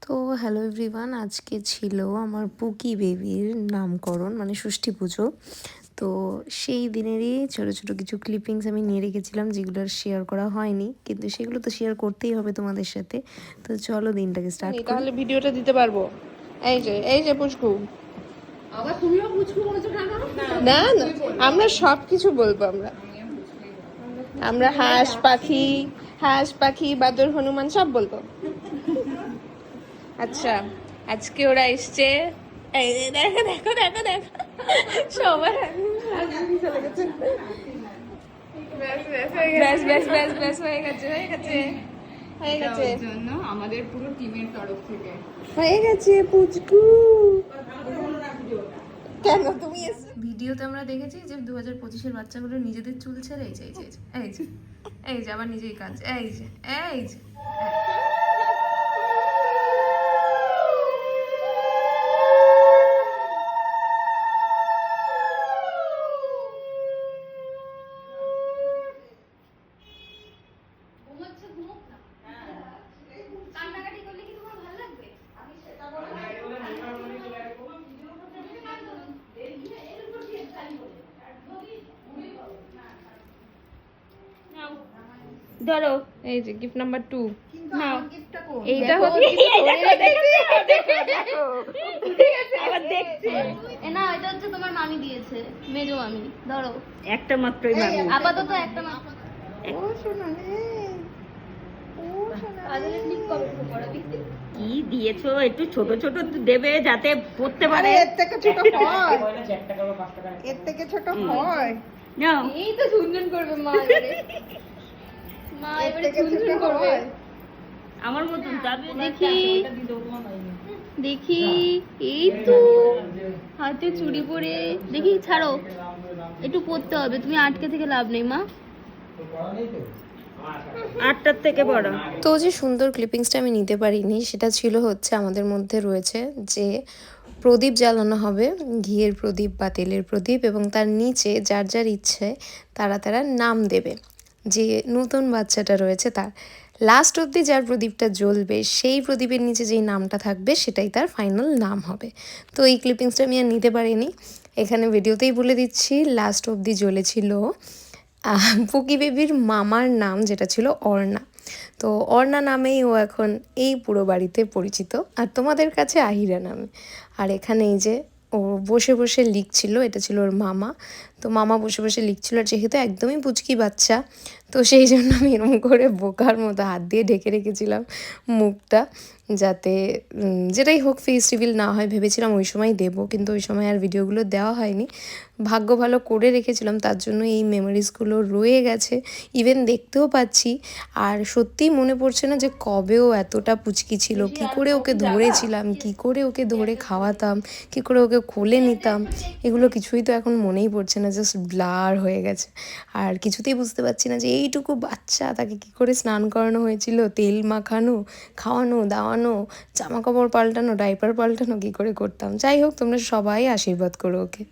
তো hello everyone, আজকে ছিল আমার পুকি বেবির নামকরণ মানে ষষ্ঠী পুজো। তো সেই দিনেরই ছোটো ছোটো কিছু ক্লিপিংস আমি নিয়ে রেখেছিলাম, যেগুলো আর শেয়ার করা হয়নি, কিন্তু সেগুলো তো শেয়ার করতেই হবে তোমাদের সাথে। তো চলো দিনটাকে স্টার্ট করি। তাহলে ভিডিওটা দিতে পারবো। এই যে পুচকু, আবার তুমিও পুচকু বলেছো কেন? না না, আমরা সব কিছু বলবো। আমরা হাঁস পাখি বাদর হনুমান সব বলবো। আচ্ছা, আজকে ওরা এসছে। এই যে দেখো দেখো দেখো দেখো, সবার চলে গেছে। ব্যাস ব্যাস ব্যাস ব্যাস হয়ে গেছে হয়ে গেছে হয়ে গেছে জন্য আমাদের পুরো টিমের তরফ থেকে হয়ে গেছে পুচকু। কেন তুমি ভিডিওতে আমরা দেখেছি যে 2025-এর বাচ্চাগুলো নিজেদের চুল ছেড়ে এই যে এই যে এই যে এই যে আবার নিজেই কাজ, এই যে এই যে ধরো। এই যে গিফট নাম্বার 2 নাও। এইটা আবার দেখছি না, এটা হচ্ছে তোমার মামি দিয়েছে, মেজো মামি। ধরো, একটা মাত্রই মামি। আপাতত একটা মাত্র। ও শোনা কাজলে ক্লিপ কবে পড়াবি? কি দিয়েছো? একটু ছোট ছোট দেবে যাতে পড়তে পারে। এর থেকে ছোট হয়, এর থেকে ছোট হয়। নাও। এই তো ঝুনঝুন করবে মা এবারে। মা এবারে ঝুনঝুন করবে। আমার মতন যাবে। দেখি দেখি, এই তো হাতে চুড়ি পরে। দেখি ছাড়ো, একটু পড়তে হবে, তুমি আটকে থেকে লাভ নেই মা। 8টার থেকে বড়। তো যে সুন্দর ক্লিপিংসটা আমি নিতে পারিনি, সেটা ছিল হচ্ছে আমাদের মধ্যে রয়েছে যে প্রদীপ জ্বালানো হবে, ঘিয়ের প্রদীপ বা তেলের প্রদীপ, এবং তার নিচে যার যার ইচ্ছে তারা নাম দেবে। যে নতুন বাচ্চাটা রয়েছে তার লাস্ট অবধি যার প্রদীপটা জ্বলবে, সেই প্রদীপের নিচে যেই নামটা থাকবে সেটাই তার ফাইনাল নাম হবে। তো এই ক্লিপিংসটা আমি আর নিতে পারিনি, এখানে ভিডিওতেই বলে দিচ্ছি। লাস্ট অবধি জ্বলেছিল পুকি বেবির মামার নাম, যেটা ছিল অর্ণা। তো অর্ণা নামেই ও এখন এই পুরো বাড়িতে পরিচিত, আর তোমাদের কাছে আহিরা নামে। আর এখানে এই যে ও বসে বসে লিখছিল, এটা ছিল ওর মামা। তো মামা বসে বসে লিখছিল, আর যেহেতু একদমই পুচকি বাচ্চা, তো সেই জন্য আমি এরকম করে বোকার মতো হাত দিয়ে ঢেকে রেখেছিলাম মুখটা, যাতে যেটাই হোক ফেস রিভিল না হয়। ভেবেছিলাম ওই সময় দেবো, কিন্তু ওই সময় আর ভিডিওগুলো দেওয়া হয়নি। ভাগ্য ভালো করে রেখেছিলাম, তার জন্য এই মেমোরিজগুলো রয়ে গেছে, ইভেন দেখতেও পাচ্ছি। আর সত্যিই মনে পড়ছে না যে কবেও এতটা পুচকি ছিল, কি করে ওকে ধরেছিলাম, কি করে ওকে ধরে খাওয়াতাম, কি করে ওকে কোলে নিতাম, এগুলো কিছুই তো এখন মনেই পড়ছে না, জাস্ট ব্লার হয়ে গেছে। আর কিছুতেই বুঝতে পারছি না যে এইটুকু বাচ্চা, তাকে কি করে স্নান করানো হয়েছিল, তেল মাখানো, খাওয়ানো দাওয়ানো, জামা কাপড় পাল্টানো, ডাইপার পাল্টানো কি করে করতাম। যাই হোক, তোমরা সবাই আশীর্বাদ করো ওকে।